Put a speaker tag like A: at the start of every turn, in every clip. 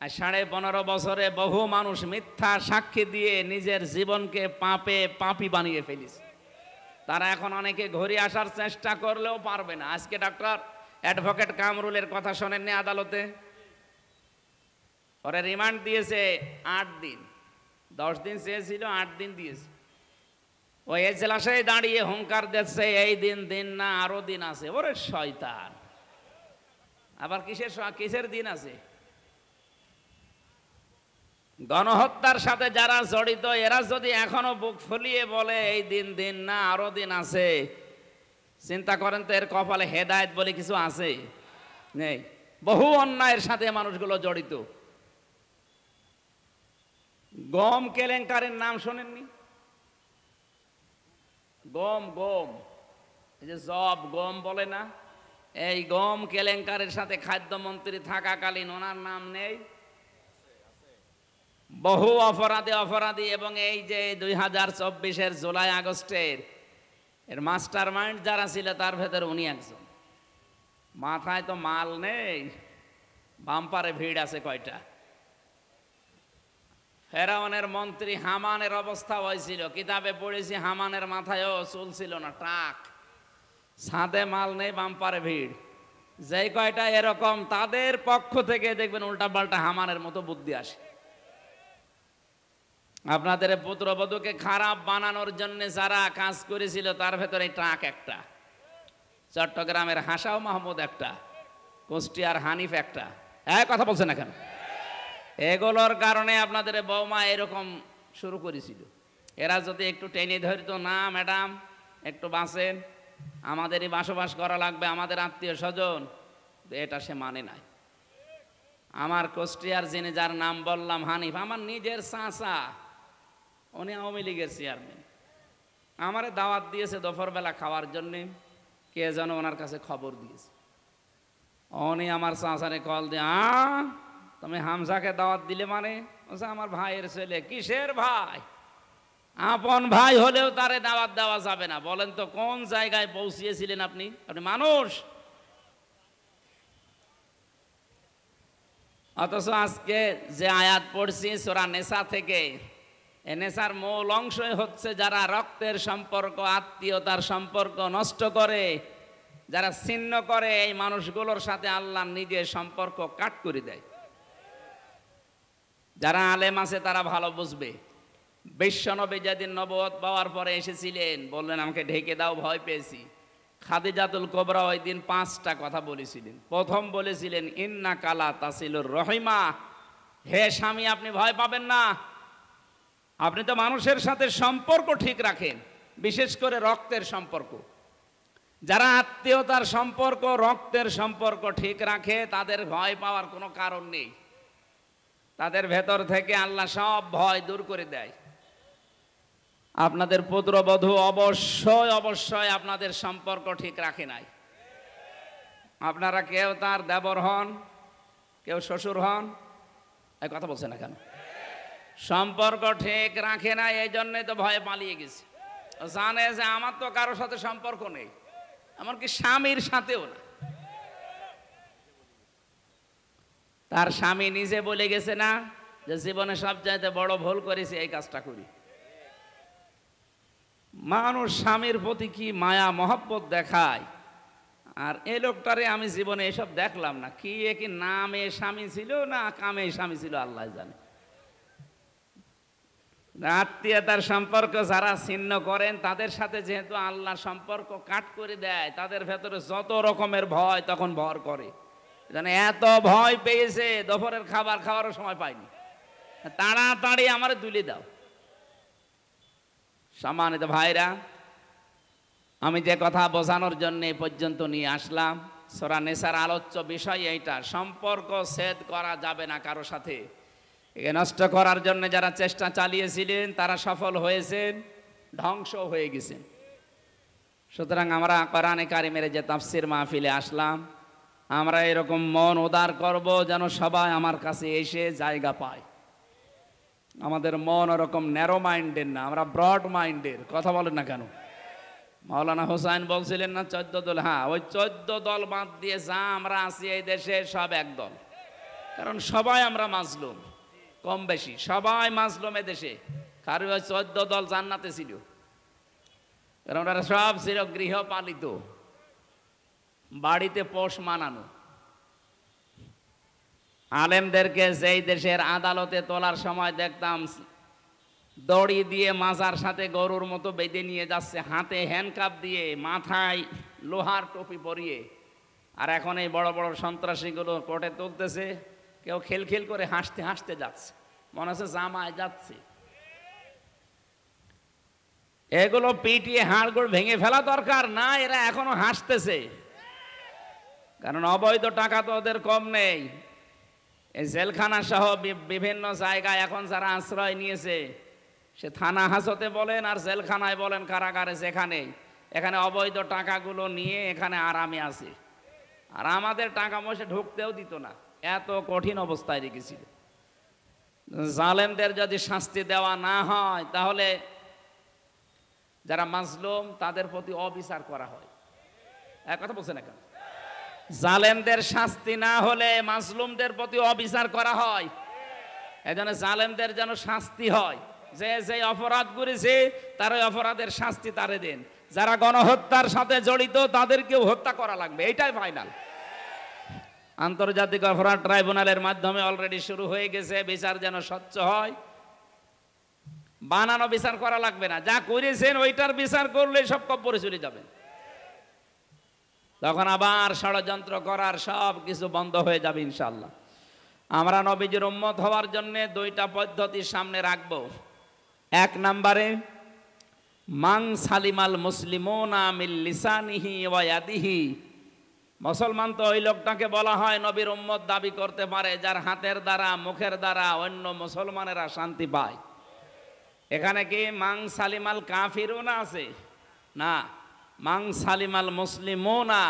A: আর 15.5 বছরে বহু মানুষ মিথ্যা সাক্ষী দিয়ে নিজের জীবনকে পাপী বানিয়ে ফেলিস। তারা এখন অনেকে ঘুরে আসার চেষ্টা করলেও পারবে না। আজকে ডক্টর অ্যাডভোকেট কামরুলের কথা শোনেননি আদালতে? ওরে রিমান্ড দিয়েছে 8 দিন, 10 দিন চেয়েছিল, 8 দিন দিয়েছে। ওই এজলাসে দাঁড়িয়ে হুঙ্কার দিচ্ছে, এই দিন না আরো দিন আছে। ওরে শয়তান, আবার কিসের দিন আছে? গণহত্যার সাথে যারা জড়িত এরা যদি এখনো বুক ফুলিয়ে বলে এই দিন না আরো দিন আছে, চিন্তা করেন তো এর কপালে হেদায়েত বলে কিছু আছে? নেই। বহু অন্যায়ের সাথে মানুষগুলো জড়িত। গম কেলেঙ্কারির নাম শোনেননি? গম এই যে জব গম বলে না, এই গম কেলেঙ্কারির সাথে খাদ্যমন্ত্রী থাকাকালীন ওনার নাম নেই? বহু অপরাধী এবং এই যে 2024-এর জুলাই আগস্টের এর মাস্টার মাইন্ড যারা ছিল তার ভেতরে উনি একজন। মাথায় তো মাল নেই, বাম্পারে ভিড় আছে কয়টা। ফেরাউনের মন্ত্রী হামানের অবস্থা হয়েছিল, কিতাবে পড়েছি হামানের মাথায়ও চুল ছিল না, টাক। ছাদে মাল নেই, বাম্পারে ভিড়। যেই কয়টা এরকম তাদের পক্ষ থেকে দেখবেন উল্টাপাল্টা হামানের মতো বুদ্ধি আসে। আপনাদের পুত্রবধূকে খারাপ বানানোর জন্য যারা কাজ করেছিল তার ভেতরে ট্রাক একটা, চট্টগ্রামের হাসাও মাহমুদ একটা, কুষ্টিয়ার হানিফ একটা। কথা বলছে না কেন? এগুলোর কারণে আপনাদের বৌমা এরকম শুরু করেছিল। এরা যদি একটু টেনে ধরিত, না ম্যাডাম একটু বাঁচেন, আমাদেরই বসবাস করা লাগবে, আমাদের আত্মীয় স্বজন, এটা সে মানে নাই। আমার কুষ্টিয়ার যিনি যার নাম বললাম হানিফ, আমার নিজের চাচা, উনি আওয়ামী লীগের চেয়ারম্যান। আমারে দাওয়াত দিয়েছে দুপুরবেলা খাওয়ার জন্যে, কে যেন ওনার কাছে খবর দিয়েছে। উনি আমার চাচারে কল দিয়ে, তুমি হামজাকে দাওয়াত দিলে মানে? আমার ভাইয়ের ছেলে। কিসের ভাই? আপন ভাই হলেও তারে দাওয়াত দেওয়া যাবে না। বলেন তো কোন জায়গায় পৌঁছিয়েছিলেন আপনি? মানুষ। অথচ আজকে যে আয়াত পড়ছি সূরা নেসা থেকে, এ নেসার মূল অংশই হচ্ছে যারা রক্তের সম্পর্ক, আত্মীয়তার সম্পর্ক নষ্ট করে, যারা ছিন্ন করে, এই মানুষগুলোর সাথে আল্লাহ নিজের সম্পর্ক কাট করে দেয়। যারা আলেম আছে তারা ভালো বুঝবে। বিশ্বনবী যেদিন নবুয়ত পাওয়ার পরে এসেছিলেন, বললেন আমাকে ঢেকে দাও, ভয় পেয়েছি। খাদিজাতুল কুবরা ওই দিন 5টা কথা বলেছিলেন। প্রথম বলেছিলেন, ইন্না কালা তাসিলুর রহিমা, হে স্বামী আপনি ভয় পাবেন না, আপনি তো মানুষের সাথে সম্পর্ক ঠিক রাখেন, বিশেষ করে রক্তের সম্পর্ক। যারা আত্মীয়তার সম্পর্ক, রক্তের সম্পর্ক ঠিক রাখে তাদের ভয় পাওয়ার কোনো কারণ নেই। তাদের ভেতর থেকে আল্লাহ সব ভয় দূর করে দেয়। আপনাদের পুত্রবধূ অবশ্যই আপনাদের সম্পর্ক ঠিক রাখে নাই। আপনারা কেউ তার দেবর হন, কেউ শ্বশুর হন, এই কথা বলছে না কেন? সম্পর্ক ঠিক রাখে না, এই জন্যই তো ভয়ে পালিয়ে গেছে। জানে যে আমার তো কারোর সাথে সম্পর্ক নেই, এমনকি স্বামীর সাথেও না। তার স্বামী নিজে বলে গেছে না যে জীবনে সবচাইতে বড় ভুল করেছি, এই কাজটা করি। মানুষ স্বামীর প্রতি কি মায়া মহব্বত দেখায়, আর এই লোকটারে আমি জীবনে এসব দেখলাম না। কি কি নামে স্বামী ছিল না কামে স্বামী ছিল আল্লাহ জানে। আত্মীয়তার সম্পর্ক যারা ছিন্ন করেন তাদের সাথে যেহেতু আল্লাহ সম্পর্ক কাট করে দেয়, তাদের ভেতরে যত রকমের ভয় তখন ভর করে। এত ভয় পেয়েছে দুপুরের খাবার খাওয়ারও সময় পাইনি, তাড়াতাড়ি আমারে তুলে দাও। সম্মানিত ভাইরা, আমি যে কথা বোঝানোর জন্য এই পর্যন্ত নিয়ে আসলাম, সূরা নেসার আলোচ্য বিষয় এইটা, সম্পর্ক ছেদ করা যাবে না কারো সাথে। একে নষ্ট করার জন্য যারা চেষ্টা চালিয়েছিলেন তারা সফল হয়েছেন, ধ্বংস হয়ে গেছেন। সুতরাং আমরা কোরআনে কারিমের যে তাফসির মাহফিলে আসলাম, আমরা এরকম মন উদার করব যেন সবাই আমার কাছে এসে জায়গা পায়। আমাদের মন ওরকম ন্যারো মাইন্ডের না, আমরা ব্রড মাইন্ডের। কথা বলেন না কেন? মাওলানা হোসাইন বলছিলেন না 14 দল? হ্যাঁ, ওই 14 দল বাদ দিয়ে যা আমরা আছি এই দেশে সব এক দল। কারণ সবাই আমরা মাজলুম, কম বেশি সবাই মাজলুম দেশে। কারো 14 দল জান্নাতে ছিল, কারণ ওরা সব ছিল গৃহপালিত, বাড়িতে পোষ মানানো। আলেমদেরকে যেই দেশের আদালতে তোলার সময় দেখতাম দড়ি দিয়ে মাজার সাথে গরুর মতো বেঁধে নিয়ে যাচ্ছে, হাতে হ্যান্ডকাপ দিয়ে, মাথায় লোহার টুপি পরিয়ে। আর এখন এই বড় বড় সন্ত্রাসীগুলো কোর্টে তুলতেছে, কেউ খেলখেল করে হাসতে হাসতে যাচ্ছে, মনে হচ্ছে জামায় যাচ্ছে। এগুলো পিটিয়ে হাড়গোড় ভেঙে ফেলা দরকার না, এরা এখনো হাসতেছে, কারণ অবৈধ টাকা তো ওদের কম নেই। এই জেলখানা সহ বিভিন্ন জায়গায় এখন যারা আশ্রয় নিয়েছে, সে থানা হাজতে বলেন আর জেলখানায় বলেন, কারাগারে যেখানেই, এখানে অবৈধ টাকাগুলো নিয়ে এখানে আরামে আছে। আর আমাদের টাকা পয়সা ঢুকতেও দিত না, এত কঠিন অবস্থায় রেখেছিল। জালেমদের যদি শাস্তি দেওয়া না হয়, তাহলে যারা মাজলুম তাদের প্রতি অবিচার করা হয়। এক কথা বলছেন না কেন? জালেমদের শাস্তি না হলে মাজলুমদের প্রতি অবিচার করা হয়। এজন্য জালেমদের যেন শাস্তি হয়, যে যে অপরাধ করেছে তার ওই অপরাধের শাস্তি তারে দেন। যারা গণহত্যার সাথে জড়িত তাদেরকেও হত্যা করা লাগবে, এইটাই ফাইনাল। আন্তর্জাতিক অপরাধ ট্রাইব্যুনালের মাধ্যমে অলরেডি শুরু হয়ে গেছে, বিচার যেন স্বচ্ছ হয়। বানানো বিচার করা লাগবে না, যা করেছেন ওইটার বিচার করলে সব কব্বরে চলে যাবেন। তখন আবার ষড়যন্ত্র করার সব কিছু বন্ধ হয়ে যাবে ইনশাআল্লাহ। আমরা নবীজির উম্মত হওয়ার জন্য দুইটা পদ্ধতি সামনে রাখবো। এক নম্বরে, মান সালিমাল মুসলিমুনা মিন লিসানিহি ওয়া ইয়াদিহি। মুসলমান তো ওই লোকটাকে বলা হয় নবীর উম্মত দাবি করতে পারে, যার হাতের দ্বারা মুখের দ্বারা অন্য মুসলমানেরা শান্তি পায়। এখানে কি মান সালিমাল কাফিরুনা আছে? না, মান সালিমাল মুসলিমুনা,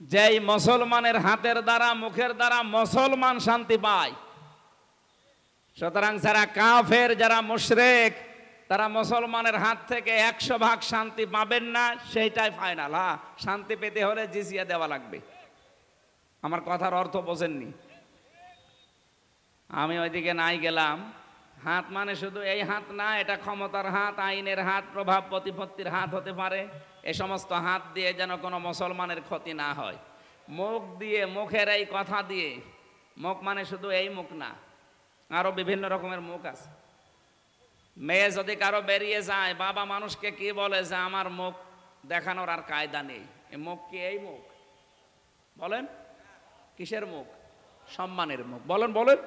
A: যেই মুসলমানের হাতের দ্বারা মুখের দ্বারা মুসলমান শান্তি পায়। সুতরাং যারা কাফের, যারা মুশরিক, তারা মুসলমানের হাত থেকে 100% শান্তি পাবেন না, সেইটাই ফাইনাল। হ্যাঁ, শান্তি পেতে হলে জিজিয়া দেওয়া লাগবে। আমার কথার অর্থ বোঝেননি? আমি ওইদিকে নাই গেলাম। হাত মানে শুধু এই হাত না, এটা ক্ষমতার হাত, আইনের হাত, প্রভাব প্রতিপত্তির হাত হতে পারে। এই সমস্ত হাত দিয়ে যেন কোনো মুসলমানের ক্ষতি না হয়। মুখ দিয়ে, মুখের এই কথা দিয়ে, মুখ মানে শুধু এই মুখ না, আরো বিভিন্ন রকমের মুখ আছে। মেয়ে যদি কারো বেরিয়ে যায়, বাবা মানুষকে কি বলে যে আমার মুখ দেখানোর আর কায়দা নেই। এই মুখ কি এই মুখ? বলেন, কিসের মুখ? সম্মানের মুখ। বলেন বলেন।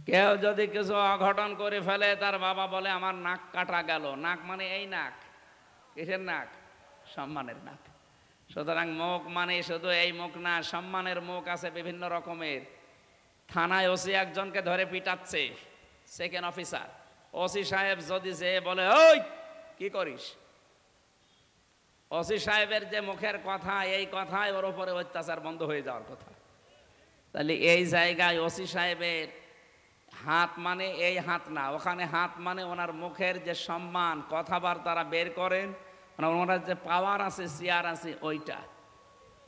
A: কেউ যদি কিছু অঘটন করে ফেলে, তার বাবা বলে আমার নাক কাটা গেল। নাক মানে এই নাক, কিসের নাক? সম্মানের নাক। সুতরাং মুখ মানে শুধু এই মুখ না, সম্মানের মুখ আছে বিভিন্ন রকমের। থানায় ওসি একজনকে ধরে পিটাচ্ছে, সেকেন্ড অফিসার। ওসি সাহেব যদি যে বলে ওই কি করিস, ওসি সাহেবের যে মুখের কথা, এই কথায় ওর উপরে অত্যাচার বন্ধ হয়ে যাওয়ার কথা। তাহলে এই জায়গায় ওসি সাহেবের হাত মানে এই হাত না, ওখানে হাত মানে ওনার মুখের যে সম্মান, কথাবার্তারা বের করেন, ওনার যে পাওয়ার আছে, চেয়ার আছে, ওইটা।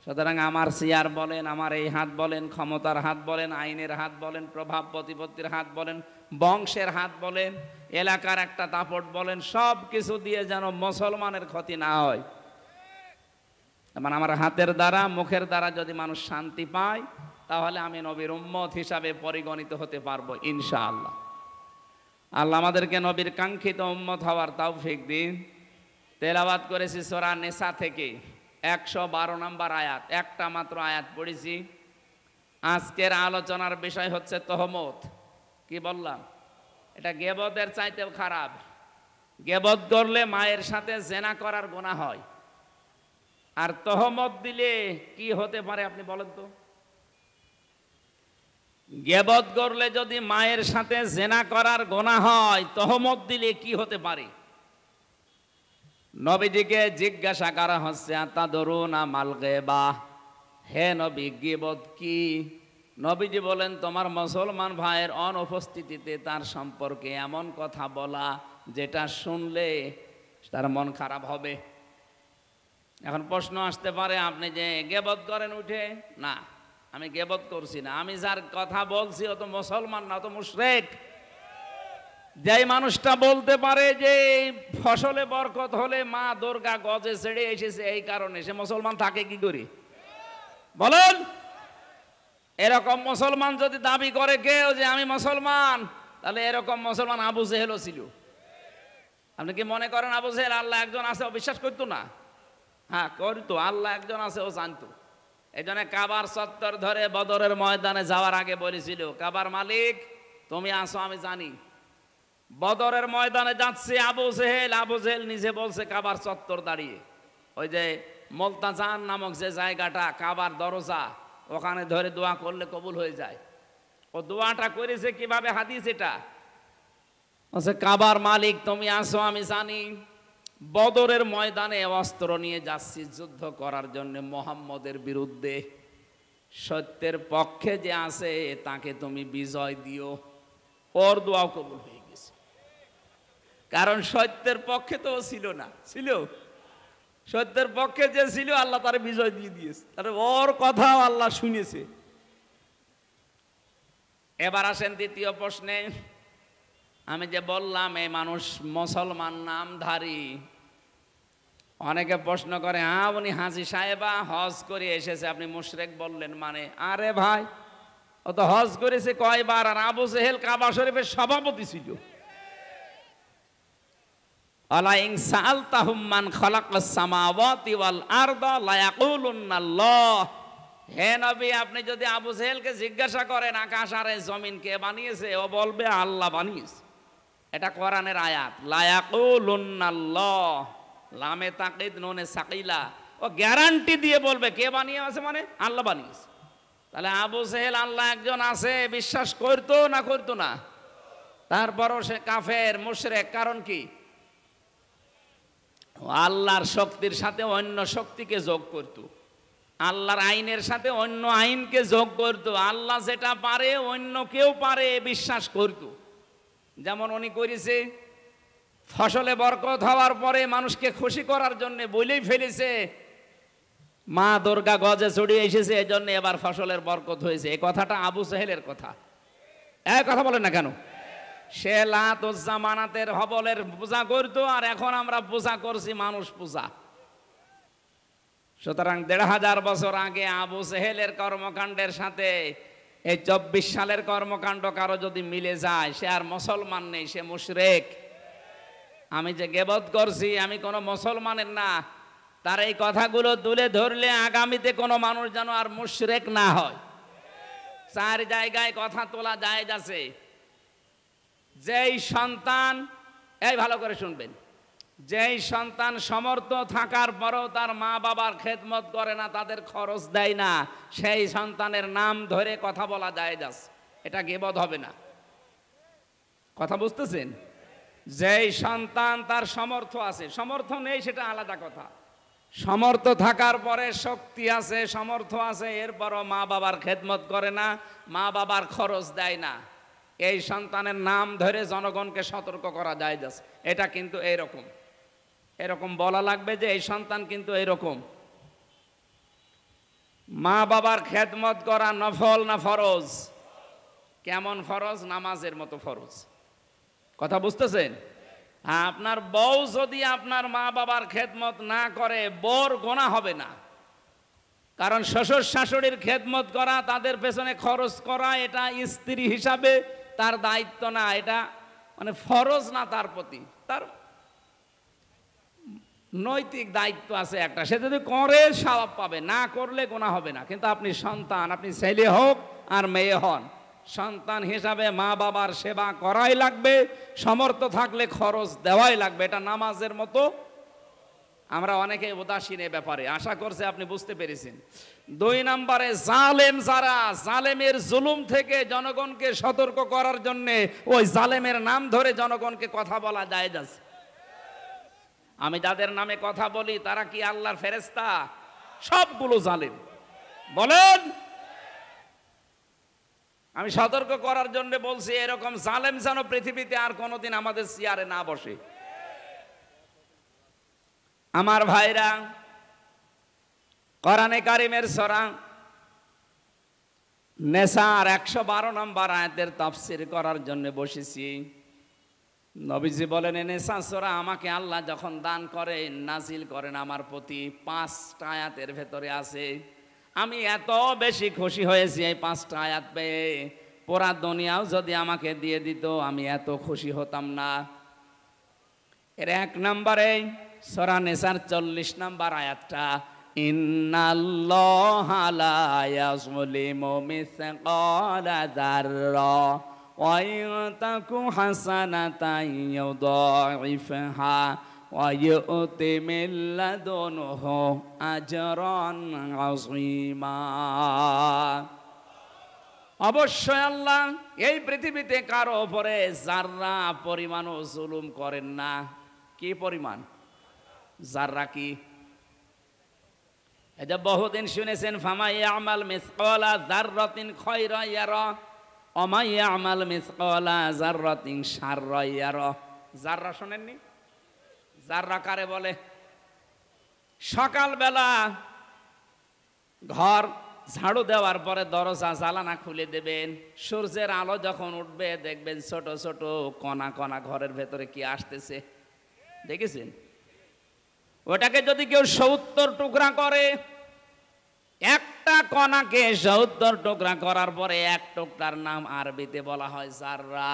A: সুতরাং আমার চেয়ার বলেন, আমার এই হাত বলেন, ক্ষমতার হাত বলেন, আইনের হাত বলেন, প্রভাব প্রতিপত্তির হাত বলেন, বংশের হাত বলেন, এলাকার একটা দাপট বলেন, সব কিছু দিয়ে যেন মুসলমানের ক্ষতি না হয়। মানে আমার হাতের দ্বারা, মুখের দ্বারা যদি মানুষ শান্তি পায়, তাহলে আমি নবীর উম্মত হিসাবে পরিগণিত হতে পারবো ইনশাআল্লাহ। আল্লাহ আমাদেরকে নবীর কাঙ্ক্ষিত উম্মত হওয়ার তৌফিক দিন। তেলাওয়াত করেছি সূরা নিসা থেকে 112 নম্বর আয়াত, একটা মাত্র আয়াত পড়েছি। আজকের আলোচনার বিষয় হচ্ছে তহমত। কি বললাম? এটা গীবতের চাইতেও খারাপ। গীবত করলে মায়ের সাথে জেনা করার গুনাহ হয়, আর তহমত দিলে কি হতে পারে আপনি বলেন তো? গীবত করলে যদি মায়ের সাথে জেনা করার গুনাহ হয়, তহমত দিলে কি হতে পারে? নবীজিকে জিজ্ঞাসা করা হচ্ছে, আতাদরুনা মাল গীবা, হে নবী গীবত কি? নবীজি বলেন, তোমার মুসলমান ভাইয়ের অনুপস্থিতিতে তার সম্পর্কে এমন কথা বলা যেটা শুনলে তার মন খারাপ হবে। এখন প্রশ্ন আসতে পারে, আপনি যে গেবত করেন উঠে, না আমি গেবত করছি না, আমি যার কথা বলছি ও তো মুসলমান না, ও তো মুশরিক। যেই মানুষটা বলতে পারে যে ফসলে বরকত হলে মা দুর্গা গজে ছেড়ে এসেছে এই কারণে, সে মুসলমান থাকে কি করে বলেন? এরকম মুসলমান যদি দাবি করে কেউ যে আমি মুসলমান, তাহলে এরকম মুসলমান আবু জেহেলও ছিল। আপনি কি মনে করেন আবু জেহেল আল্লাহ একজন আছে ও বিশ্বাস করতো না? হ্যাঁ করতো, আল্লাহ একজন আছে ও জানতো। এই জন্য কাবার চত্বর ধরে বদরের ময়দানে যাওয়ার আগে বলেছিল, কাবার মালিক তুমি আসো আমি জানি। বদরের ময়দানে যাচ্ছে আবু জেহেল নিজে বলছে কাবার চত্বর দাঁড়িয়ে, ওই যে মুলতাজান নামক যে জায়গাটা কাবার দরজা, ওখানে ধরে দোয়া করলে কবুল হয়ে যায়। ও দোয়াটা করেছে কিভাবে? হাদিস এটা বলছে, কাবার মালিক তুমি আসো আমি জানি, বদরের ময়দানে অস্ত্র নিয়ে যাচ্ছি যুদ্ধ করার জন্য মুহাম্মদের বিরুদ্ধে, সত্যের পক্ষে যে আছে তাকে তুমি বিজয় দিও। ওর দোয়াও কবুল হয়ে গেছে, কারণ সত্যের পক্ষে তো ছিল না, ছিল সত্যের পক্ষে যে ছিল আল্লাহ তার বিজয় দিয়ে দিয়েছে, তার ওর কথাও আল্লাহ শুনেছে। এবার আসেন দ্বিতীয় প্রশ্নে। আমি যে বললাম এই মানুষ মুসলমান নামধারী, অনেকে প্রশ্ন করে, হ্যাঁ উনি হাজী সাহেবা হজ করে এসেছে, আপনি মুশরিক বললেন মানে? আরে ভাই, ও তো হজ করেছে কয়বার, আর আবু জেহেল কাবা শরীফের সভাপতি ছিল। আলা ইন সাআলতাহুম মান খালাকাস সামাওয়াতি ওয়াল আরদা লা ইয়াকুলুন্নাল্লাহ। হে নবী, আপনি যদি আবু জেহেলকে জিজ্ঞাসা করেন আকাশ আর জমিন কে বানিয়েছে, ও বলবে আল্লাহ বানিয়েছে। এটা কোরআনের আয়াত, লা ইয়াকুলুন্নাল্লাহ, লামে তাকিদ নুনে সাকিলা, ও গ্যারান্টি দিয়ে বলবে কে বানিয়েছে, মানে আল্লাহ বানিয়েছে। তাহলে আবু জেহেল আল্লাহ একজন আছে বিশ্বাস করতো না করতো না? তারপরও সে কাফের মুশরিক, কারণ কি? আল্লাহর শক্তির সাথে অন্য শক্তিকে যোগ করত, আল্লাহর আইনের সাথে অন্য আইনকে যোগ করত, আল্লাহ যেটা পারে অন্য কেউ পারে বিশ্বাস করত। যেমন উনি করেছে, ফসলে বরকত হওয়ার পরে মানুষকে খুশি করার জন্য বলেই ফেলেছে মা দুর্গা গজে চড়িয়ে এসেছে, এই জন্য এবার ফসলের বরকত হয়েছে। এই কথাটা আবু জেহেলের কথা। এই কথা বলেন না কেন? সে লাত উজ্জা মানাতের হবলের পূজা করতো, আর এখন আমরা পূজা করছি মানুষ পূজা। সুতরাং ১৫০০ বছর আগে আবু জেহেলের কর্মকাণ্ডের সাথে এই ২৪ সালের কর্মকাণ্ড কারো যদি মিলে যায়, সে আর মুসলমান নেই, সে মুশরিক। আমি যে গীবত করছি আমি কোনো মুসলমানের না, তার এই কথাগুলো তুলে ধরলে আগামীতে কোনো মানুষ যেন আর মুশরিক না হয়। ৪ জায়গায় কথা তোলা জায়েজ আছে। যেই সন্তান, এই ভালো করে শুনবেন, যেই সন্তান সমর্থ থাকার পরও তার মা বাবার খেদমত করে না, তাদের খরচ দেয় না, সেই সন্তানের নাম ধরে কথা বলা জায়েজ আছে, এটা গীবত হবে না। কথা বুঝতেছেন? যেই সন্তান তার সমর্থ আছে, সমর্থ নেই সেটা আলাদা কথা, সমর্থ থাকার পরে শক্তি আছে, সমর্থ আছে, এরপরও মা বাবার খেদমত করে না, মা বাবার খরচ দেয় না, এই সন্তানের নাম ধরে জনগণকে সতর্ক করা যায়। এটা কিন্তু এইরকম, এরকম বলা লাগবে যে এই সন্তান কিন্তু এইরকম। মা বাবার খেদমত করা নফল না ফরজ? কেমন ফরজ? নামাজের মতো ফরজ। কথা বুঝতেছেন? আপনার বউ যদি আপনার মা বাবার খেদমত না করে, বউর গুনাহ হবে না, কারণ শ্বশুর শাশুড়ির খেদমত করা, তাদের পেছনে খরচ করা, এটা স্ত্রী হিসাবে তার দায়িত্ব না, এটা মানে ফরজ না, তার প্রতি তার নৈতিক দায়িত্ব আছে একটা। সে যদি করে সওয়াব পাবে, না করলে গুনাহ হবে না। কিন্তু আপনি সন্তান, আপনি ছেলে হোক আর মেয়ে হন, সন্তান হিসাবে মা বাবার সেবা করাই লাগবে, সমর্থ থাকলে খরচ দেওয়াই লাগবে। এটা নামাজের মতো। আমরা অনেকে উদাসীন এ ব্যাপারে, আশা করছি আপনি বুঝতে পেরেছেন। ২ নম্বরে, জালেম যারা, জালেমের জুলুম থেকে জনগণকে সতর্ক করার জন্য ওই জালেমের নাম ধরে জনগণকে কথা বলা জায়েজ আছে। আমি যাদের নামে কথা বলি তারা কি আল্লাহর ফেরেশতা? সবগুলো জালেম। বলেন, আমি সতর্ক করার জন্য বলছি, এরকম জালেম যেন পৃথিবীতে আর কোনোদিন আমাদের চেয়ারে না বসে। আমার ভাইরা, কোরআনে কারিমের সূরা নেসার 112 নম্বর আয়াতের তাফসীর করার জন্য বসেছি। নবীজি বলেন, নেসা সূরা আমাকে আল্লাহ যখন দান করেন, নাজিল করেন আমার প্রতি, 5টা আয়াতের ভেতরে আছে। আমি এত বেশি খুশি হয়েছি এই 5টা আয়াত পেয়ে, পুরা দুনিয়াও যদি আমাকে দিয়ে দিত আমি এত খুশি হতাম না। এর 1 নম্বরে সূরা নেসার 40 নম্বর আয়াতটা, ইন্নাল্লাহা লা ইয়াযলিমু মিসকালা যাররা ওয়া ইয়াতাকু হাসানাতান ইউদাইফহা ওয়া ইউতি মিন লাদুনহু আজরান আযীমা। অবশ্যই আল্লাহ এই পৃথিবীতে কারো উপরে যাররা পরিমাণও জুলুম করেন না। কি পরিমাণ? যাররা কি? এটা বহুদিন শুনেছেন, ফামা ইয়ামাল মিসকালা যাররাতিন খায়রা ইয়ারা ওয়া মা ইয়ামাল মিসকালা যাররাতিন শাররা ইয়ারা। যাররা শুনেননি? যাররা কারে বলে? সকালবেলা ঘর ঝাড়ু দেওয়ার পরে দরজা জানালা খুলে দেবেন, সূর্যের আলো যখন উঠবে দেখবেন ছোট ছোট কণা কণা ঘরের ভেতরে কি আসতেছে, দেখেছেন? ওটাকে যদি কেউ 70 টুকরা করে, একটা কণাকে 70 টুকরা করার পরে এক টুকরার নাম আরবিতে বলা হয় যাররা।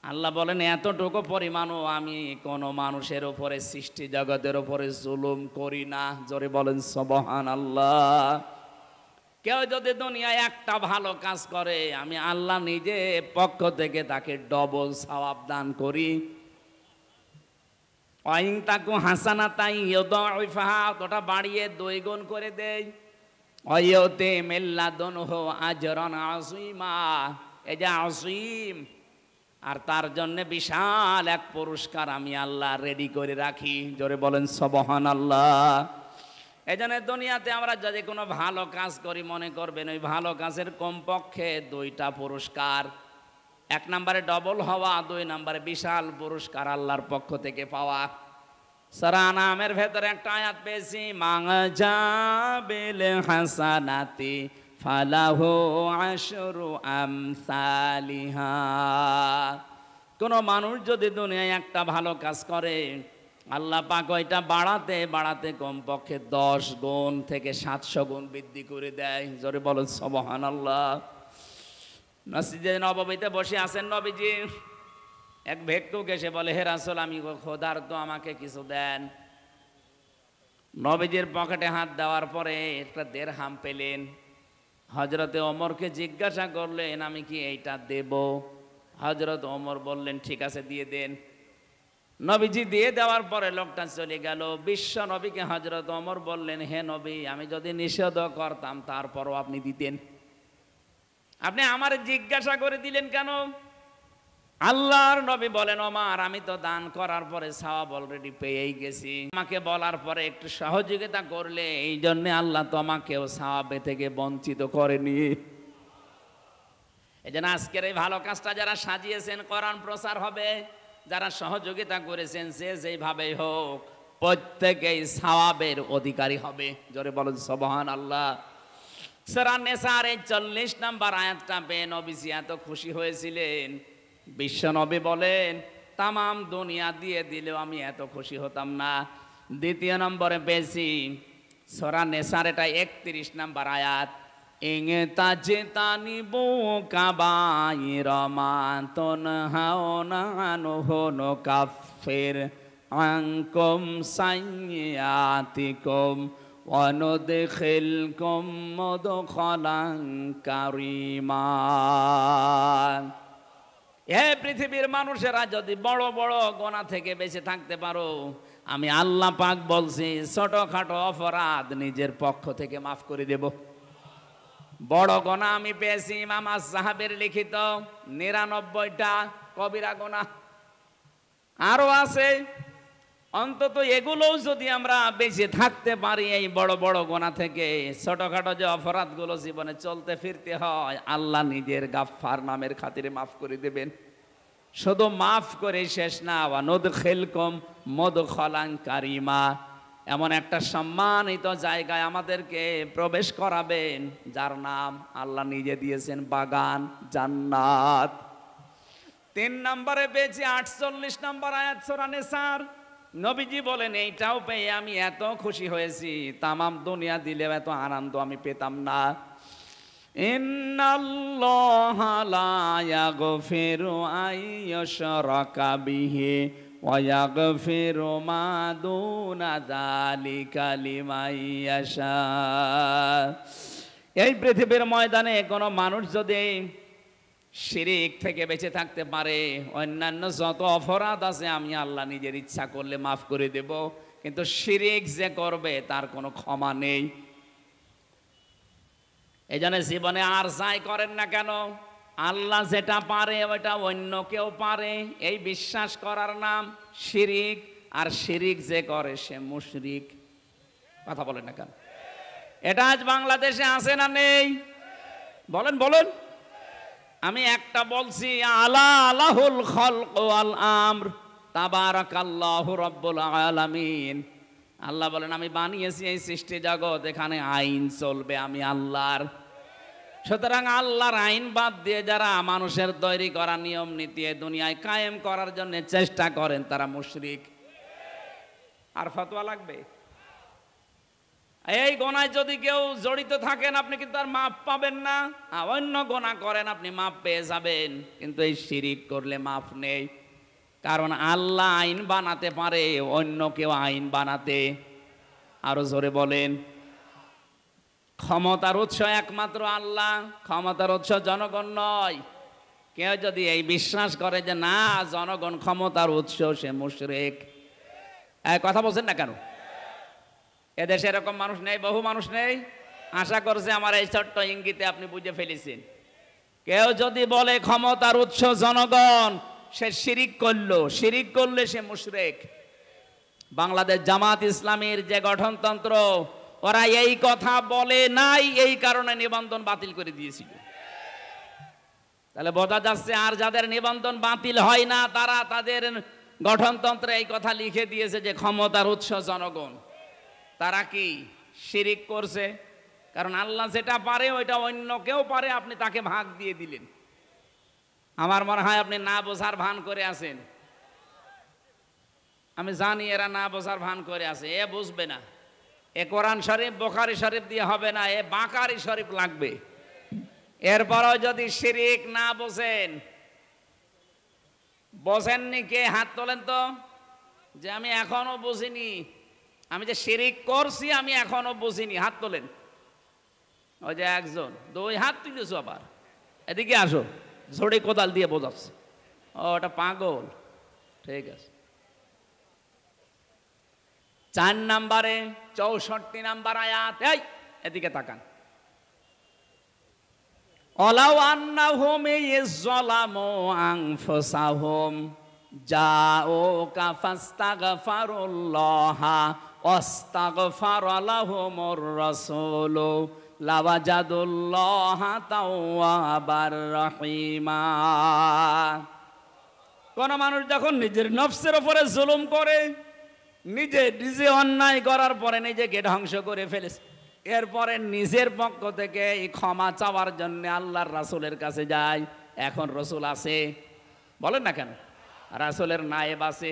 A: আল্লাহ বলেন এতটুকু পরিমাণও আমি কোন মানুষের উপরে, সৃষ্টি জগতের উপরে জুলুম করি না। জোরে বলেন সুবহানাল্লাহ। কেউ যদি দুনিয়ায় একটা ভালো কাজ করে, আমি আল্লাহ নিজে পক্ষ থেকে তাকে ডবল সওয়াব দান করি। ওয়াইন তাকু হাসানাতান ইউদাইফহা, ওটা বাড়িয়ে 2 গুণ করে দেই। ওয়া ইউতি মিন লাদুনহু আজরান আযীমা, এই যে আযীম, আর তার জন্য বিশাল এক পুরস্কার আমি আল্লাহ রেডি করে রাখি। জোরে বলেন সুবহানাল্লাহ। এই জন্য দুনিয়াতে আমরা যদি কোনো ভালো কাজ করি, মনে করবেন ওই ভালো কাজের কমপক্ষে 2টা পুরস্কার। 1 নম্বরে ডবল হওয়া, 2 নম্বরে বিশাল পুরস্কার আল্লাহর পক্ষ থেকে পাওয়া। সূরা আনামের ভেতরে একটা আয়াত পেয়েছি, মাংজা বিল হাসানাতি ফালাহু আশরু আমসালিহা। কোন মানুষ যদি দুনিয়ায় একটা ভালো কাজ করে, আল্লাহ পাক ওইটা বাড়াতে বাড়াতে কমপক্ষে 10 গুণ থেকে 700 গুণ বৃদ্ধি করে দেয়। জোরে বলেন সুবহানাল্লাহ। মসজিদে নববীতে বসে আছেন নবীজি, এক ভিক্ষুক এসে বলে, হে রাসূল আমি ক্ষুধার্ত, আমাকে কিছু দেন। নবীজির পকেটে হাত দেওয়ার পরে একটা দিরহাম পেলেন। হযরতে ওমরকে জিজ্ঞাসা করলেন, আমি কি এইটা দেব? হযরত ওমর বললেন, ঠিক আছে দিয়ে দেন। নবীজি দিয়ে দেওয়ার পরে লোকটা চলে গেল। বিশ্ব নবীকে হযরত ওমর বললেন, হে নবী, আমি যদি নিষেধ করতাম তারপরও আপনি দিতেন, আপনি আমার জিজ্ঞাসা করে দিলেন কেন? আল্লাহর নবী বলেন, ওমর আমি তো দান করার পরে সওয়াব অলরেডি পেয়েই গেছি, আমাকে বলার পরে একটু সহযোগিতা করলে এই জন্য আল্লাহ তোমাকেও সওয়াবে থেকে বঞ্চিত করেনি। এই জন্য আজকের এই ভালো কাজটা যারা সাজিয়েছেন, কোরআন প্রচার হবে, যারা সহযোগিতা করেছেন, যে যেইভাবেই হোক প্রত্যেকেই সওয়াবের অধিকারী হবে। জোরে বলেন সুবহানাল্লাহ। সূরা নেসার 40 নম্বর আয়াতটা পেয়ে নবীজি এত খুশি হয়েছিলেন, বিশ্ব নবী বলেন তামাম দুনিয়া দিয়ে দিলেও আমি এত খুশি হতাম না। 2 নম্বরে পেয়েছি সূরা নেসার, এটা 31 নম্বর আয়াত, ইংতাজিতানিবু কাবাইরা মা তুনহাউনা আনহু নুকাফির আনকুম সাইয়্যাতিকুম ওয়া নুদখিলকুম মুদখালান কারীমা। এই পৃথিবীর মানুষেরা যদি বড় বড় গুনাহ থেকে বেঁচে থাকতে পারো, আমি আল্লাহ পাক বলছি ছোটখাটো অপরাধ নিজের পক্ষ থেকে মাফ করে দেব। বড় গুনাহ আমি পেয়েছি ইমাম আজ-যাহাবির লিখিত 99টা কবিরা গুনাহ, আরো আছে। অন্তত এগুলোও যদি আমরা বেঁচে থাকতে পারি এই বড় বড় গুনাহ থেকে, ছোটখাটো যে অপরাধগুলো জীবনে চলতে ফিরতে হয়, আল্লাহ নিজের গাফফার নামের খাতিরে মাফ করে দেবেন। শুধু মাফ করে শেষ না, ওয়া নুদখিলকুম মুদখালান কারীমা, এমন একটা সম্মানিত জায়গায় আমাদেরকে প্রবেশ করাবেন যার নাম আল্লাহ নিজে দিয়েছেন বাগান জান্নাত। 3 নম্বরে পেয়েছি 48 নম্বর আয়াত সূরা নিসার। নবীজি বলেন এইটাও পেয়ে আমি এত খুশি হয়েছি, তামাম দুনিয়া দিলেও এত আনন্দ আমি পেতাম না। ইন্নাল্লাহা লা ইয়াগফিরু আইয়ুশরাকা বিহি ওয়া ইয়াগফিরু মা দুনা যালিকা লিমান ইয়াশা। এই পৃথিবীর ময়দানে কোনো মানুষ যদি শিরিক থেকে বেঁচে থাকতে পারে, অন্যান্য যত অপরাধ আছে আমি আল্লাহ নিজের ইচ্ছা করলে মাফ করে দেব, কিন্তু শিরিক যে করবে তার কোনো ক্ষমা নেই। এই জন্য জীবনে আর যাই করেন না কেন, আল্লাহ যেটা পারে ওটা অন্য কেউ পারে, এই বিশ্বাস করার নাম শিরিক। আর শিরিক যে করে সে মুশরিক। কথা বলেন না কেন? এটা আজ বাংলাদেশে আছে না নেই? বলেন বলেন। আমি একটা বলছি, আলা আলাহুল খালক ওয়াল আমর তাবারাকাল্লাহু রাব্বুল আলামিন। আল্লাহ বলেন আমি বানিয়েছি এই সৃষ্টি জগৎ, এখানে আইন চলবে আমি আল্লাহর। সুতরাং আল্লাহর আইন বাদ দিয়ে যারা মানুষের তৈরি করা নিয়ম নীতি দুনিয়ায় কায়েম করার জন্য চেষ্টা করেন তারা মুশরিক। আর ফতোয়া লাগবে? এই গোনায় যদি কেউ জড়িত থাকেন আপনি কিন্তু আর মাপ পাবেন না। অন্য গোনা করেন আপনি মাপ পেয়ে যাবেন, কিন্তু এই শিরিক করলে মাপ নেই। কারণ আল্লাহ আইন বানাতে পারে, অন্য কেউ আইন বানাতে। আরো জোরে বলেন। ক্ষমতার উৎস একমাত্র আল্লাহ, ক্ষমতার উৎস জনগণ নয়। কেউ যদি এই বিশ্বাস করে যে না জনগণ ক্ষমতার উৎস, সে মুশরিক। কথা বলছেন না কেন? এদেশে এরকম মানুষ নেই? বহু মানুষ নেই? আশা করছে আমার এই ছোট্ট ইঙ্গিতে আপনি বুঝে ফেলেছেন। কেউ যদি বলে ক্ষমতার উৎস জনগণ, সে শিরিক করলো। শিরিক করলে সে মুশরিক। বাংলাদেশ জামাত ইসলামীর যে গঠনতন্ত্র, ওরা এই কথা বলে নাই, এই কারণে নিবন্ধন বাতিল করে দিয়েছিল। তাহলে বোঝা যাচ্ছে আর যাদের নিবন্ধন বাতিল হয় না তারা তাদের গঠনতন্ত্রে এই কথা লিখে দিয়েছে যে ক্ষমতার উৎস জনগণ। তারা কি শিরিক করছে? কারণ আল্লাহ যেটা পারে ওইটা অন্য কেউ পারে, আপনি তাকে ভাগ দিয়ে দিলেন। আমার মনে হয় আপনি না বোঝার ভান করে আছেন। আমি জানি এরা না বোঝার ভান করে আছে, এ বুঝবে না। এ কোরআন শরীফ বুখারী শরীফ দিয়ে হবে না, এ বাকারি শরীফ লাগবে। এরপরও যদি শিরিক না বোঝেন, বোঝেননি কে? হাত তোলেন তো, যে আমি এখনো বুঝিনি, আমি যে শিরিক করছি আমি এখনো বুঝিনি। হাত তোলেন। ওই যে একজন 2 হাত তুলেছো, আবার এদিকে আসো, ঝড়ে কোদাল দিয়ে বোঝাচ্ছে। ও ওটা পাগল। ঠিক আছে। 4 নম্বরে 64 নম্বর আয়াত, এই এদিকে তাকান। ওয়ালাউ আন্নাহুম ইয়াযলামু আনফুসাহুম জাউকা ফাস্তাগফিরুল্লাহা ওয়াস্তাগফারা লাহুমুর রাসূলু লাওয়াজাদুল্লাহা তাওয়াবার রহিমা। কোন মানুষ যখন নিজের নফসের উপরে জুলুম করে, নিজে নিজে অন্যায় করার পরে নিজেকে ধ্বংস করে ফেলেছে, এরপরে নিজের পক্ষ থেকে এই ক্ষমা চাওয়ার জন্য আল্লাহর রাসূলের কাছে যায়। এখন রাসূল আছে? বলেন না কেন? রাসূলের নায়েব আছে।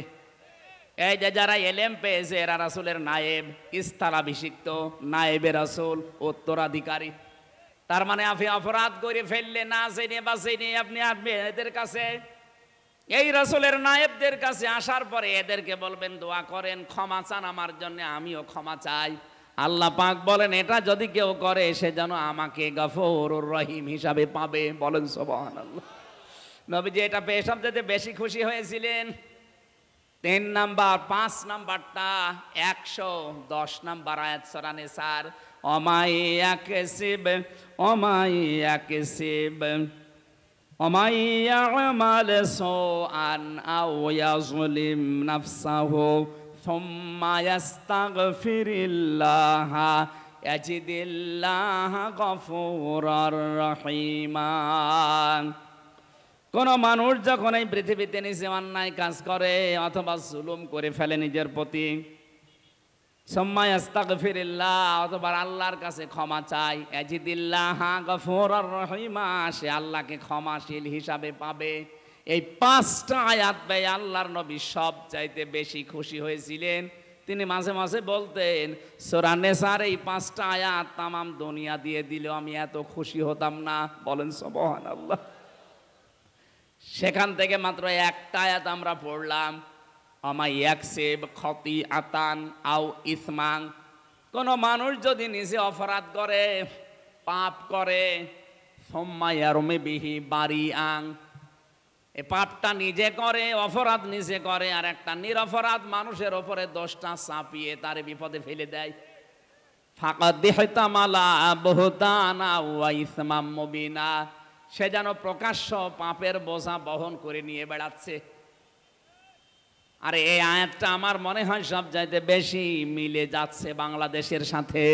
A: এই যে যারা এলেম পেয়েছে এরা রাসূলের নায়েব, স্থলাভিষিক্ত নায়েবে রাসূল, উত্তরাধিকারী। তার মানে আপনি অপরাধ করে ফেললে না জেনে বা জেনে আপনি আসবেন এদের কাছে, এই রাসূলের নায়েবদের কাছে আসার পরে এদেরকে বলবেন দোয়া করেন, ক্ষমা চান আমার জন্য, আমিও ক্ষমা চাই। আল্লাহ পাক বলেন এটা যদি কেউ করে সে যেন আমাকে গফুরুর রহিম হিসাবে পাবে। বলেন সুবহানাল্লাহ। নবীজি এটা পেয়ে সবচেয়ে বেশি খুশি হয়েছিলেন। 3 নাম্বার 5 নাম্বারটা 110 নাম্বার আয়াত সূরা নিসার। ওমাই ইয়ামাল সুআন আও ইয়াজলিম নাফসাহু সুম্মা ইয়াস্তাগফিরিল্লাহা ইয়াজিদিল্লাহা গফুরার রহিমা। কোন মানুষ যখন এই পৃথিবীতে নিজে অন্যায় কাজ করে অথবা জুলুম করে ফেলে নিজের প্রতি, সুম্মা ইস্তাগফিরিল্লাহ, অতঃপর আল্লাহর কাছে ক্ষমা চাই। ইয়াজিদিল্লাহ গফুরুর রহিমা, সে আল্লাহকে ক্ষমাশীল হিসাবে পাবে। এই 5টা আয়াত পেয়ে আল্লাহর নবী সবচাইতে বেশি খুশি হয়েছিলেন। তিনি মাঝে মাঝে বলতেন, সূরা নেসার এই 5টা আয়াত তামাম দুনিয়া দিয়ে দিলেও আমি এত খুশি হতাম না। বলেন সুবহানাল্লাহ। সেখান থেকে মাত্র একটা আয়াত আমরা পড়লাম, আমা ইয়াকসিব খতিআতান আও ইসমান, কোন মানুষ যদি নিজে অপরাধ করে, পাপ করে, সুম্মা ইয়ারমি বিহি বারিআন, এই পাপটা নিজে করে, অপরাধ নিজে করে, আর একটা নিরপরাধ মানুষের ওপরে দোষটা চাপিয়ে তার বিপদে ফেলে দেয়, ফাকাদ ইহতামালা বুহতানা ওয়া ইসমাম মুবিনা, সে যেন প্রকাশ্য পাপের বোঝা বহন করে নিয়ে বেড়াচ্ছে। আর এই আয়াতটা আমার মনে হয় সবচাইতে বেশি মিলে যাচ্ছে বাংলাদেশের সাথে।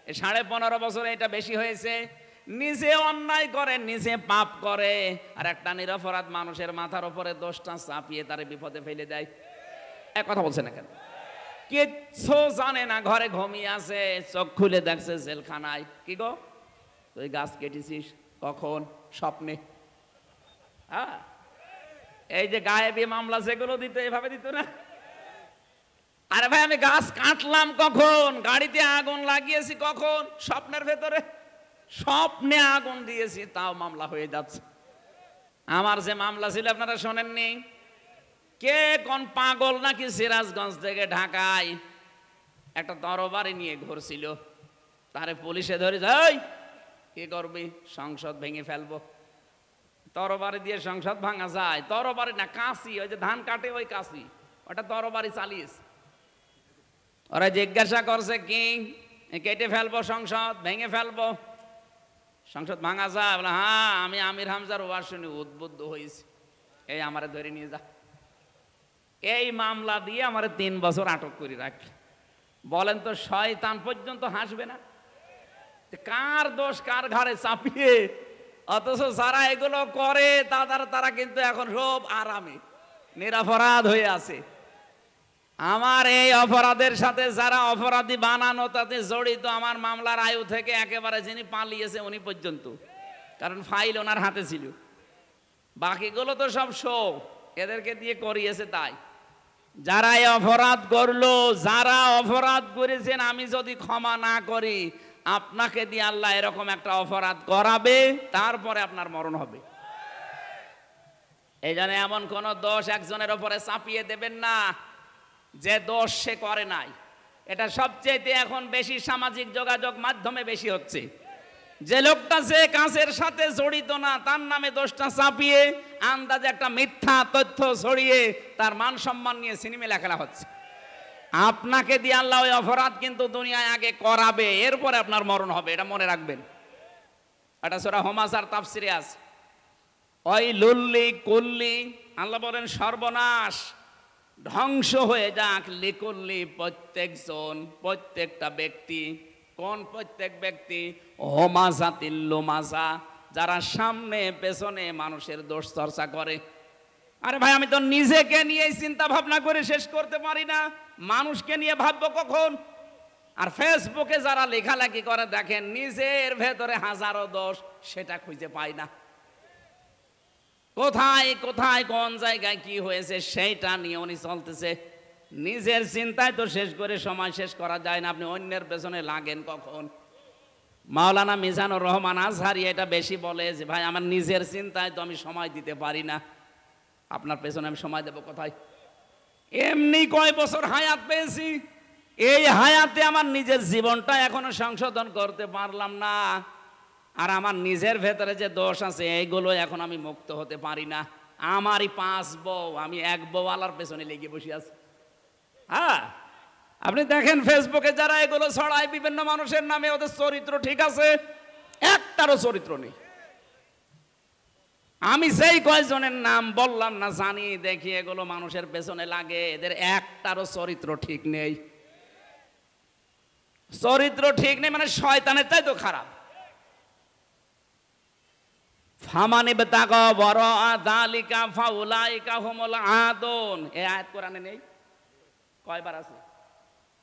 A: 15.5 বছরে এটা বেশি হয়েছে। নিজে অন্যায় করে, নিজে পাপ করে, আর একটা নিরপরাধ মানুষের মাথার উপরে দোষটা চাপিয়ে তারে বিপদে ফেলে দেয়। এক কথা বলছে না কেন? কিচ্ছু জানে না, ঘরে ঘুমিয়ে আছে, চোখ খুলে দেখছে জেলখানায়। কি গো, তুই গাছ কেটেছিস কখন? স্বপ্নে। হ্যাঁ, এই যে গায়েবী মামলা যেগুলো দিত, এভাবে দিত না। আরে ভাই, আমি গাছ কাটলাম কখন? গাড়িতে আগুন লাগিয়েছি কখন? স্বপ্নের ভেতরে। স্বপ্নে আগুন দিয়েছি, তাও মামলা হয়ে যাচ্ছে। আমার যে মামলা ছিল আপনারা শোনেননি? কে কোন পাগল নাকি সিরাজগঞ্জ থেকে ঢাকায় একটা তরবারি নিয়ে ঘুরছিল, তারে পুলিশে ধরে যায়, কি করবি? সংসদ ভেঙে ফেলবো। তরবারি দিয়ে সংসদ ভাঙা যায়? তরবারি না, কাঁচি, ওই যে ধান কাটে ওই কাঁচি, ওটা তরবারি চালিয়েছ। ওরা জিজ্ঞাসা করছে কি, কেটে ফেলবো সংসদ, ভেঙে ফেলবো, সংসদ ভাঙা যায়? বলে হ্যাঁ, আমি আমির হামজার ওয়াজ শুনে উদ্বুদ্ধ হয়েছি, এই আমারে ধরে নিয়ে যা। এই মামলা দিয়ে আমারে 3 বছর আটক করে রাখি। বলেন তো, শয়তান পর্যন্ত হাসবে না? কার দোষ কার ঘাড়ে চাপিয়ে, অথচ যারা এগুলো করে তারা কিন্তু এখন সব আরামে নিরপরাধ হয়ে আছে। আমার এই অপরাধের সাথে যারা অপরাধী বানানো তাতে জড়িত, আমার মামলার আয়ু থেকে একেবারে যিনি পালিয়েছে উনি পর্যন্ত, কারণ ফাইল ওনার হাতে ছিল। বাকিগুলো তো সব শো, এদেরকে দিয়ে করিয়েছে। তাই যারা এই অপরাধ করলো, যারা অপরাধ করেছেন, আমি যদি ক্ষমা না করি, আপনাকে দিয়ে আল্লাহ এরকম একটা অপরাধ করাবে, তারপরে আপনার মরণ হবে। এই জন্য এমন কোন দোষ একজনের উপরে চাপিয়ে দেবেন না যে দোষ সে করে নাই। এটা সবচেয়ে এখন বেশি সামাজিক যোগাযোগ মাধ্যমে বেশি হচ্ছে। যে লোকটা যে কাজের সাথে জড়িত না, তার নামে দোষটা চাপিয়ে আন্দাজে একটা মিথ্যা তথ্য ছড়িয়ে তার মান সম্মান নিয়ে সিনেমা খেলা হচ্ছে। আপনাকে দিয়ে আল্লাহ ওই অপরাধ কিন্তু দুনিয়ায় আগে করাবে, এরপরে আপনার মরণ হবে, এটা মনে রাখবেন। এটা সূরা হুমাযার তাফসিরে আছে। ওই লুল্লি কুল্লি, আল্লাহ বলেন সর্বনাশ, ধ্বংস হয়ে যাক, লিকুল্লি, প্রত্যেকজন, প্রত্যেকটা ব্যক্তি। কোন প্রত্যেক ব্যক্তি? হোমাজাতিল লুমাজা, যারা সামনে পেছনে মানুষের দোষ চর্চা করে। আরে ভাই, আমি তো নিজেকে নিয়ে চিন্তা ভাবনা করে শেষ করতে পারি না, মানুষকে নিয়ে ভাববো কখন? আর ফেসবুকে যারা লেখালেখি করে, দেখেন নিজের ভেতরে হাজারো দোষ, সেটা খুঁজে পায় না। কোথায় কোথায় কোন জায়গায় কি হয়েছে সেইটা নিয়ে উনি চলতেছে। নিজের চিন্তায় তো শেষ করে সময় শেষ করা যায় না, আপনি অন্যের পেছনে লাগেন কখন? মাওলানা মিজানুর রহমান আজহারি এটা বেশি বলে যে ভাই, আমার নিজের চিন্তায় তো আমি সময় দিতে পারি না, আপনার পেছনে আমি সময় দেব কোথায়? এমনি কয় বছর হায়াত পেয়েছি, এই হায়াতে আমার নিজের জীবনটা এখনো সংশোধন করতে পারলাম না, আর আমার নিজের ভেতরে যে দোষ আছে এইগুলো এখন আমি মুক্ত হতে পারি না। আমারই 5 বউ, আমি 1 বউওয়ালার পেছনে লেগে বসে আছি। হ্যাঁ, আপনি দেখেন ফেসবুকে যারা এগুলো ছড়ায় বিভিন্ন মানুষের নামে, ওদের চরিত্র ঠিক আছে? একটারও চরিত্র নেই। আমি যেই কয়জনের নাম বললাম না, জানি, দেখি এগুলো মানুষের পেছনে লাগে, এদের একটারও চরিত্র ঠিক নেই। চরিত্র ঠিক নেই মানে শয়তানের চাই তো খারাপ। ফামানি বেতাকা বড় আদালিকা ফাউলাইকা হুমুল আদুন, এই আয়াত কোরআনে নেই? কয়বার আছে?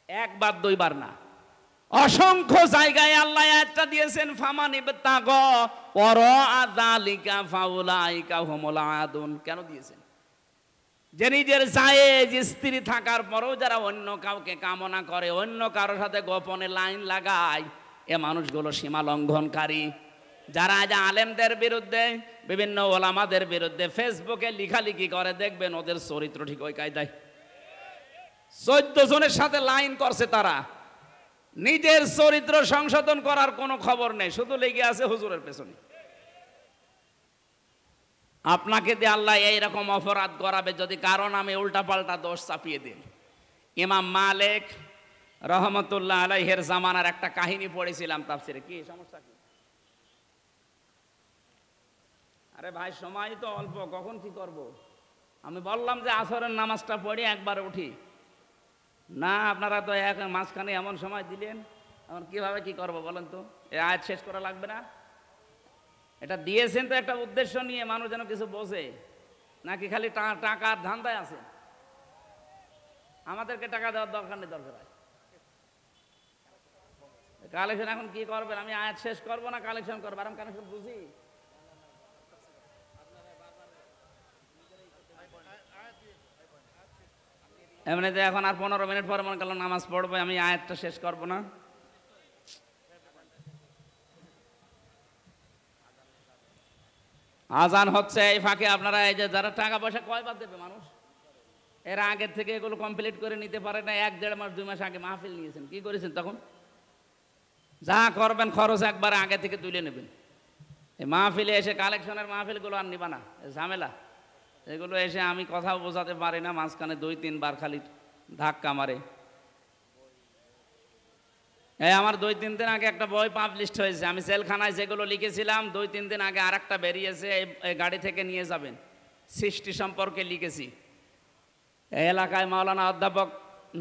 A: একবার দুইবার না, অসংখ্য জায়গায় আল্লাহ একটা দিয়েছেন, ফামান ইবতাগা ওয়ারা যালিকা ফাউলাইকা হুমুল আদুন। কেন দিয়েছেন? যে নিজের জায়েজ স্ত্রী থাকার পরেও যারা অন্য কাউকে কামনা করে, অন্য কারোর সাথে গোপনে লাইন লাগায়, এ মানুষগুলো সীমা লঙ্ঘনকারী। যারা আজ আলেমদের বিরুদ্ধে, বিভিন্ন ওলামাদের বিরুদ্ধে ফেসবুকে লিখালিখি করে, দেখবেন ওদের চরিত্র ঠিক ওই কায়দায়। 14 জনের সাথে লাইন করছে তারা, নিজের চরিত্র সংশোধন করার কোনো খবর নেই, শুধু লেগে আছে হুজুরের পেছনে। আপনাকে দিয়ে আল্লাহ এইরকম অপরাধ করাবে যদি কারণ আমি উল্টাপাল্টা দোষ চাপিয়ে দিন। ইমাম মালিক রহমতুল্লাহ আলাইহির জামানার একটা কাহিনী পড়েছিলাম তাফসিরে। কি সমস্যা কি? আরে ভাই সময় তো অল্প, কখন কি করব? আমি বললাম যে আসরের নামাজটা পড়ে একবার উঠি না, আপনারা তো এক মাঝখানে এমন সময় দিলেন, এখন কিভাবে কি করব বলেন তো? এ আয়াত শেষ করা লাগবে না? এটা দিয়েছেন তো একটা উদ্দেশ্য নিয়ে, মানুষ যেন কিছু বোঝে, নাকি খালি টাকার ধান্দায় আছে? আমাদেরকে টাকা দেওয়ার দরকার নেই, দরকার হয় কালেকশন। এখন কি করবেন? আমি আয়াত শেষ করবো না কালেকশন করবো? আর আমি কালেকশন বুঝি। এমনিতে এখন আর 15 মিনিট পরে মনে করলাম নামাজ পড়বো, আমি আয়াতটা শেষ করবো না। আজান হচ্ছে, এই ফাঁকে আপনারা এই যে যারা টাকা পয়সা কয়বার দেবে মানুষ, এর আগের থেকে এগুলো কমপ্লিট করে নিতে পারে না। 1-1.5 মাস 2 মাস আগে মাহফিল নিয়েছেন, কি করেছেন তখন? যা করবেন খরচ একবার আগে থেকে তুলে নেবেন। এই মাহফিলে এসে কালেকশনের মাহফিলগুলো আর নিবা না, ঝামেলা। এগুলো এসে আমি কথাও বোঝাতে পারি না, মাঝখানে 2-3 বার খালি ধাক্কা মারে। এই আমার 2-3 দিন আগে একটা বই পাবলিশড হয়েছে, আমি জেলখানায় যেগুলো লিখেছিলাম 2-3 দিন আগে আরেকটা বেরিয়েছে, এই গাড়ি থেকে নিয়ে যাবেন। সৃষ্টি সম্পর্কে লিখেছি। এই এলাকায় মাওলানা অধ্যাপক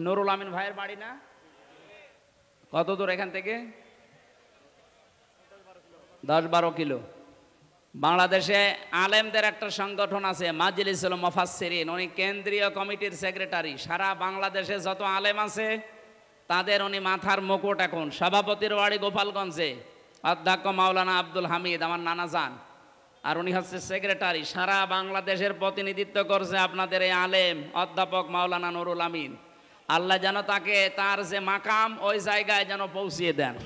A: নুরুল আমিন ভাইয়ের বাড়ি না? কত দূর এখান থেকে? 10-12 কিলো। বাংলাদেশে আলেমদের একটা সংগঠন আছে, মাজলিসুল মুফাসসিরিন, উনি কেন্দ্রীয় কমিটির সেক্রেটারি। সারা বাংলাদেশে যত আলেম আছে তাদের উনি মাথার মুকুট। এখন সভাপতির বাড়ি গোপালগঞ্জে, অধ্যক্ষ মাওলানা আব্দুল হামিদ, আমার নানা যান, আর উনি হচ্ছে সেক্রেটারি। সারা বাংলাদেশের প্রতিনিধিত্ব করছে আপনাদের এই আলেম অধ্যাপক মাওলানা নুরুল আমিন। আল্লাহ যেন তাকে তার যে মাকাম ওই জায়গায় যেন পৌঁছিয়ে দেন।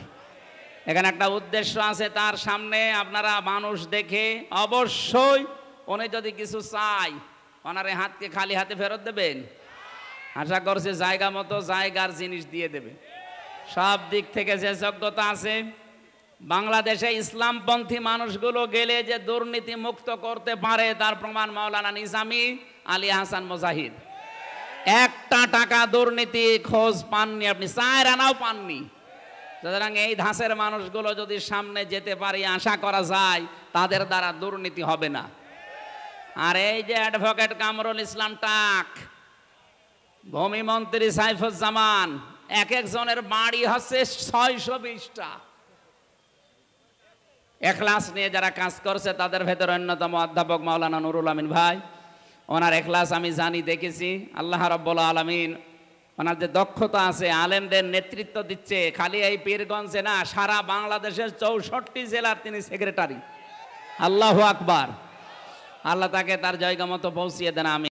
A: এখানে একটা উদ্দেশ্য আছে তার সামনে, আপনারা মানুষ দেখে অবশ্যই উনি যদি কিছু চাই ওনার হাতকে খালি হাতে ফেরত দেবেন? আশা করছে জায়গা মতো জায়গার জিনিস দিয়ে দেবে। সব দিক থেকে যে যোগ্যতা আছে, বাংলাদেশে ইসলামপন্থী মানুষগুলো গেলে যে দুর্নীতি মুক্ত করতে পারে তার প্রমাণ মাওলানা নিজামী, আলী হাসান মুজাহিদ। একটা টাকা দুর্নীতি খোঁজ পাননি আপনি, 4 আনাও পাননি। সুতরাং এই ধাঁচের মানুষগুলো যদি সামনে যেতে পারি, আশা করা যায় তাদের দ্বারা দুর্নীতি হবে না। আর এই যে অ্যাডভোকেট কামরুল ইসলাম টাক, ভূমিমন্ত্রী সাইফুজ্জামান, এক একজনের বাড়ি হচ্ছে 620টা। এখলাস নিয়ে যারা কাজ করছে তাদের ভেতর অন্যতম অধ্যাপক মাওলানা নুরুল আমিন ভাই। ওনার এখলাস আমি জানি, দেখেছি। আল্লাহ রাব্বুল আলামিন ওনার যে দক্ষতা আছে, আলেমদের নেতৃত্ব দিচ্ছে, খালি এই পীরগঞ্জে না, সারা বাংলাদেশের 64 জেলার তিনি সেক্রেটারি। আল্লাহু আকবার। আল্লাহ তাকে তার জায়গা মতো পৌঁছিয়ে দেন। আমি